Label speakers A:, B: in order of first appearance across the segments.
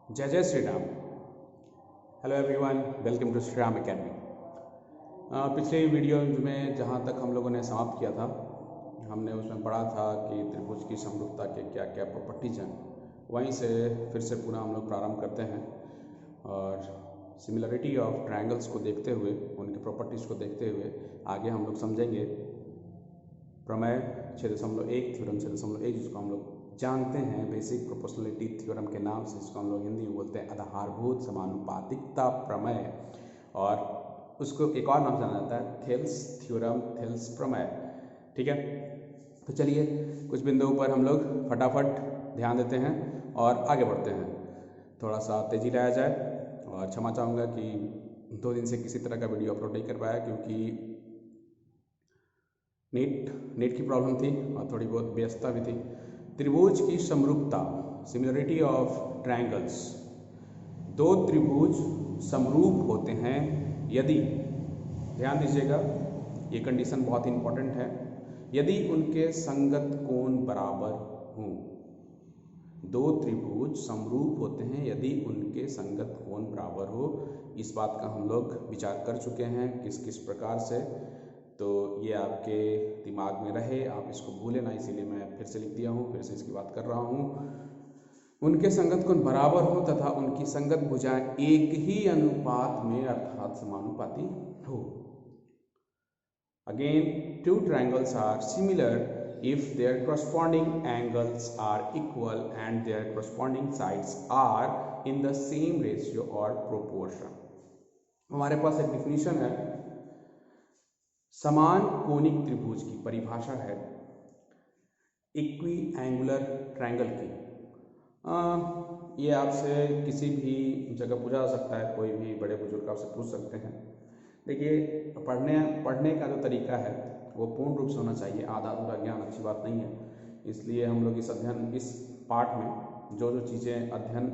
A: जय जय Shri Ram. Hello everyone, welcome to Shri Ram academy. पिछले वीडियो में जहाँ तक हम लोगों ने समाप्त किया था, हमने उसमें पढ़ा था कि त्रिभुज की समरूपता के क्या क्या प्रॉपर्टीज हैं। वहीं से फिर से पुनः हम लोग प्रारंभ करते हैं और सिमिलरिटी ऑफ ट्रायंगल्स को देखते हुए, उनके प्रॉपर्टीज़ को देखते हुए आगे हम लोग समझेंगे प्रमेय 6.1, थ्योरम 6.1, जिसको हम लोग जानते हैं बेसिक प्रोपोर्शनलिटी थ्योरम के नाम से, जिसको हम लोग हिंदी में बोलते हैं आधारभूत समानुपातिकता प्रमेय, और उसको एक और नाम जाना जाता है थेल्स थ्योरम, थेल्स प्रमेय। ठीक है, तो चलिए कुछ बिंदुओं पर हम लोग फटाफट ध्यान देते हैं और आगे बढ़ते हैं। थोड़ा सा तेजी लाया जाए और क्षमा चाहूँगा कि 2 दिन से किसी तरह का वीडियो अपलोड नहीं कर पाया, क्योंकि नेट की प्रॉब्लम थी और थोड़ी बहुत व्यस्तता भी थी। त्रिभुज की समरूपता, सिमिलरिटी ऑफ ट्रायंगल्स। 2 त्रिभुज समरूप होते हैं यदि, ध्यान दीजिएगा ये कंडीशन बहुत ही इंपॉर्टेंट है, यदि उनके संगत कोण बराबर हों। 2 त्रिभुज समरूप होते हैं यदि उनके संगत कोण बराबर हो। इस बात का हम लोग विचार कर चुके हैं किस किस प्रकार से, तो ये आपके दिमाग में रहे, आप इसको भूलें ना, इसीलिए मैं फिर से लिख दिया हूँ, फिर से इसकी बात कर रहा हूँ। उनके संगत कोण बराबर हो तथा उनकी संगत भुजाएं एक ही अनुपात में अर्थात समानुपाती हो। Again, 2 triangles are similar if their corresponding angles are equal and their corresponding sides are in the same ratio or proportion। हमारे पास एक डिफिनीशन है समान कोणिक त्रिभुज की, परिभाषा है इक्वी एंगुलर ट्रायंगल की। ये आपसे किसी भी जगह पूछा जा सकता है, कोई भी बड़े बुजुर्ग आपसे पूछ सकते हैं। देखिए, पढ़ने का जो तरीका है वो पूर्ण रूप से होना चाहिए, आधा अधूरा ज्ञान अच्छी बात नहीं है। इसलिए हम लोग इस पाठ में जो चीज़ें अध्ययन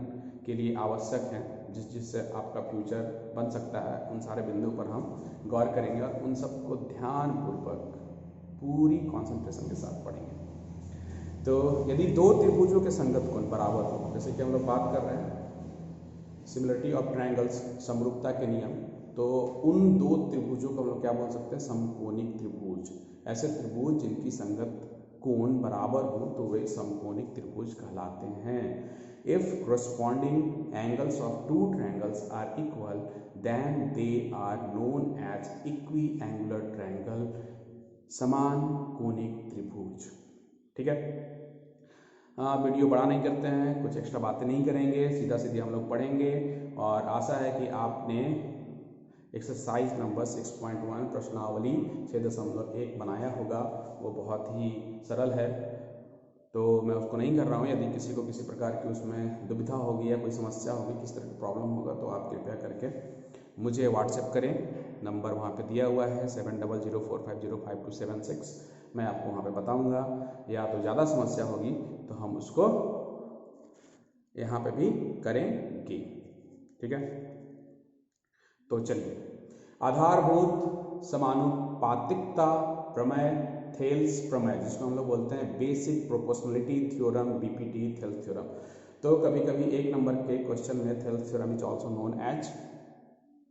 A: के लिए आवश्यक हैं, जिससे आपका फ्यूचर बन सकता है, उन सारे बिंदुओं पर हम गौर करेंगे और उन सबको ध्यानपूर्वक पूरी कंसंट्रेशन के साथ पढ़ेंगे। तो यदि 2 त्रिभुजों के संगत कोण बराबर हो, जैसे कि हम लोग बात कर रहे हैं सिमिलरिटी ऑफ ट्रायंगल्स, समरूपता के नियम, तो उन 2 त्रिभुजों को हम लोग क्या बोल सकते हैं, समकोणिक त्रिभुज। ऐसे त्रिभुज जिनकी संगत कोण बराबर हो तो वे समकोणिक त्रिभुज कहलाते हैं। If corresponding angles of 2 triangles are equal, then they are known as equiangular triangle, समान कोणिक त्रिभुज। ठीक है, वीडियो बड़ा नहीं करते हैं, कुछ एक्स्ट्रा बातें नहीं करेंगे, सीधा सीधी हम लोग पढ़ेंगे। और आशा है कि आपने एक्सरसाइज नंबर 6.1 प्रश्नावली 6.1 बनाया होगा। वो बहुत ही सरल है, तो मैं उसको नहीं कर रहा हूँ। यदि किसी को किसी प्रकार की उसमें दुविधा होगी या कोई समस्या होगी, किस तरह की प्रॉब्लम होगा, तो आप कृपया करके मुझे व्हाट्सएप करें। नंबर वहाँ पे दिया हुआ है 7004505276। मैं आपको वहाँ पे बताऊँगा, या तो ज़्यादा समस्या होगी तो हम उसको यहाँ पे भी करेंगे। ठीक है, तो चलिए, आधारभूत समानुपातिकता प्रमेय, थेल्स प्रमेय, जिसको हम लोग बोलते हैं basic proportionality theorem, BPT, Thales theorem. तो कभी कभी 1 नंबर के क्वेश्चन में Thales theorem is also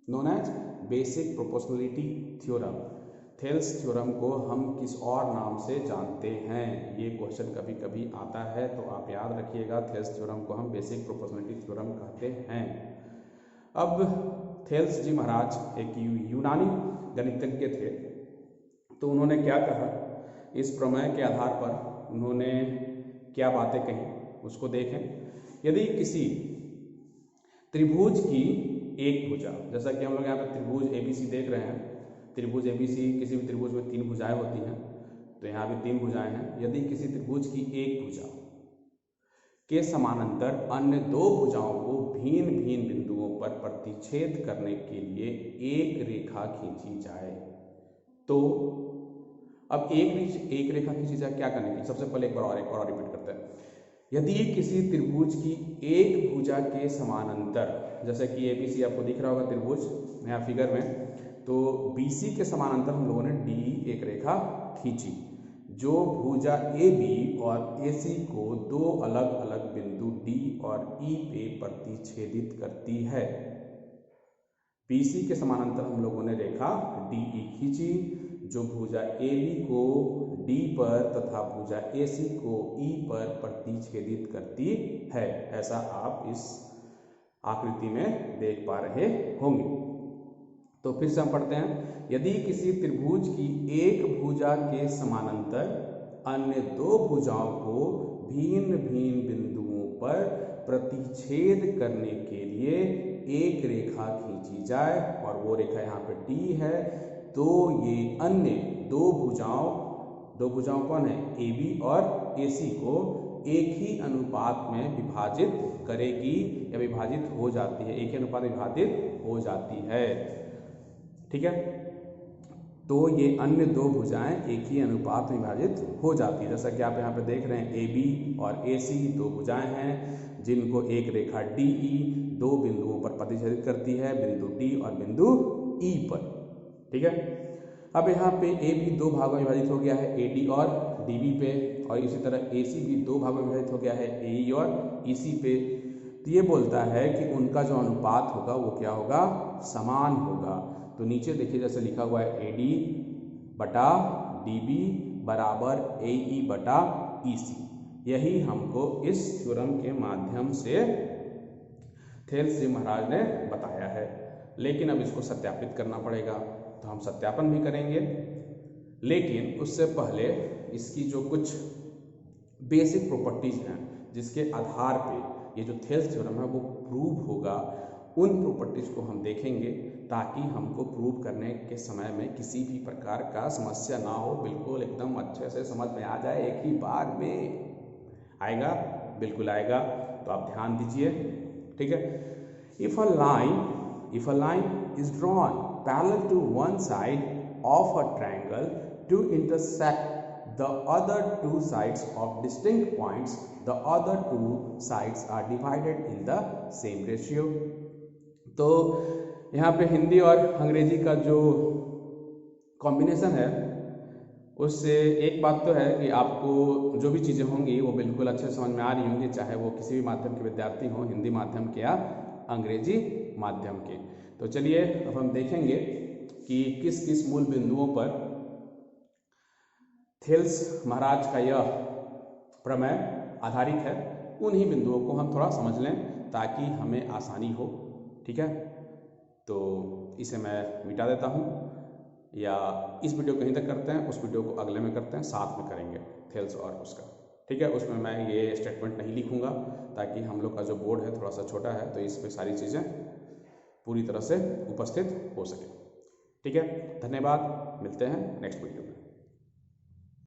A: known as basic proportionality theorem. Thales theorem को हम किस और नाम से जानते हैं, ये क्वेश्चन कभी कभी आता है, तो आप याद रखिएगा थेल्स थ्योरम को हम बेसिक प्रोपोर्शनलिटी थ्योरम कहते हैं। अब थेल्स जी महाराज एक यूनानी गणितज्ञ थे, तो उन्होंने क्या कहा, इस प्रमेय के आधार पर उन्होंने क्या बातें कही उसको देखें। यदि किसी त्रिभुज की एक भुजा, जैसा कि हम लोग यहाँ पे त्रिभुज ABC देख रहे हैं, त्रिभुज ABC, किसी भी त्रिभुज में 3 भुजाएं होती हैं, तो यहाँ भी 3 भुजाएं हैं। यदि किसी त्रिभुज की एक भुजा के समानांतर अन्य 2 भुजाओं को भिन्न भिन्न बिंदुओं पर प्रतिच्छेद करने के लिए एक रेखा खींची जाए, तो अब एक रेखा खींची जाए क्या करने की, सबसे पहले एक बार और रिपीट करते हैं। यदि किसी त्रिभुज की एक भुजा के समानांतर, जैसे कि ABC आपको दिख रहा होगा त्रिभुज यहाँ फिगर में, तो BC के समानांतर हम लोगों ने D एक रेखा खींची। जो भुजा AB और AC को दो अलग अलग बिंदु D और E पे प्रतिच्छेदित करती है। BC के समानांतर हम लोगों ने रेखा DE खींची जो भुजा AB को D पर तथा भुजा AC को E पर प्रतिच्छेदित करती है। ऐसा आप इस आकृति में देख पा रहे होंगे। तो फिर से हम पढ़ते हैं, यदि किसी त्रिभुज की एक भुजा के समानांतर अन्य दो भुजाओं को भिन्न भिन्न बिंदुओं पर प्रतिच्छेद करने के लिए एक रेखा खींची जाए और वो रेखा यहाँ पे D है, तो ये अन्य दो भुजाओं कौन है, AB और AC को एक ही अनुपात में विभाजित करेगी या विभाजित हो जाती है, एक ही अनुपात विभाजित हो जाती है। ठीक है, तो ये अन्य दो भुजाएं एक ही अनुपात में विभाजित हो जाती है। जैसा कि आप यहाँ पे देख रहे हैं, AB और AC दो भुजाएं हैं जिनको एक रेखा DE दो बिंदुओं पर प्रतिच्छेदित करती है, बिंदु D और बिंदु E पर। ठीक है, अब यहाँ पे AB दो भागों में विभाजित हो गया है, AD और DB पे, और इसी तरह AC भी दो भागों में विभाजित हो गया है, AE और EC पे। तो ये बोलता है कि उनका जो अनुपात होगा वो क्या होगा, समान होगा। तो नीचे देखिए जैसे लिखा हुआ है AD बटा DB बराबर AE बटा EC। यही हमको इस थ्योरम के माध्यम से थेल्स महाराज ने बताया है, लेकिन अब इसको सत्यापित करना पड़ेगा। तो हम सत्यापन भी करेंगे, लेकिन उससे पहले इसकी जो कुछ बेसिक प्रॉपर्टीज हैं जिसके आधार पे ये जो थेल्स थ्योरम है वो प्रूव होगा, उन प्रॉपर्टीज को हम देखेंगे ताकि हमको प्रूव करने के समय में किसी भी प्रकार का समस्या ना हो, बिल्कुल एकदम अच्छे से समझ में आ जाए, एक ही बार में आएगा, बिल्कुल आएगा। तो आप ध्यान दीजिए। ठीक है, if a line is drawn parallel to one side of a triangle to intersect the other two sides of distinct points, the other two sides are divided in the same ratio। तो यहाँ पे हिंदी और अंग्रेजी का जो combination है उससे एक बात तो है कि आपको जो भी चीज़ें होंगी वो बिल्कुल अच्छे से समझ में आ रही होंगी, चाहे वो किसी भी माध्यम के विद्यार्थी हों, हिंदी माध्यम के या अंग्रेजी माध्यम के। तो चलिए अब हम देखेंगे कि किस किस मूल बिंदुओं पर थेल्स महाराज का यह प्रमेय आधारित है। उन्हीं बिंदुओं को हम थोड़ा समझ लें ताकि हमें आसानी हो। ठीक है, तो इसे मैं मिटा देता हूँ, या इस वीडियो को यहीं तक करते हैं, उस वीडियो को अगले में करते हैं, साथ में करेंगे थेल्स और उसका। ठीक है, उसमें मैं ये स्टेटमेंट नहीं लिखूँगा ताकि हम लोग का जो बोर्ड है थोड़ा सा छोटा है, तो इसमें सारी चीज़ें पूरी तरह से उपस्थित हो सके। ठीक है, धन्यवाद, मिलते हैं नेक्स्ट वीडियो में।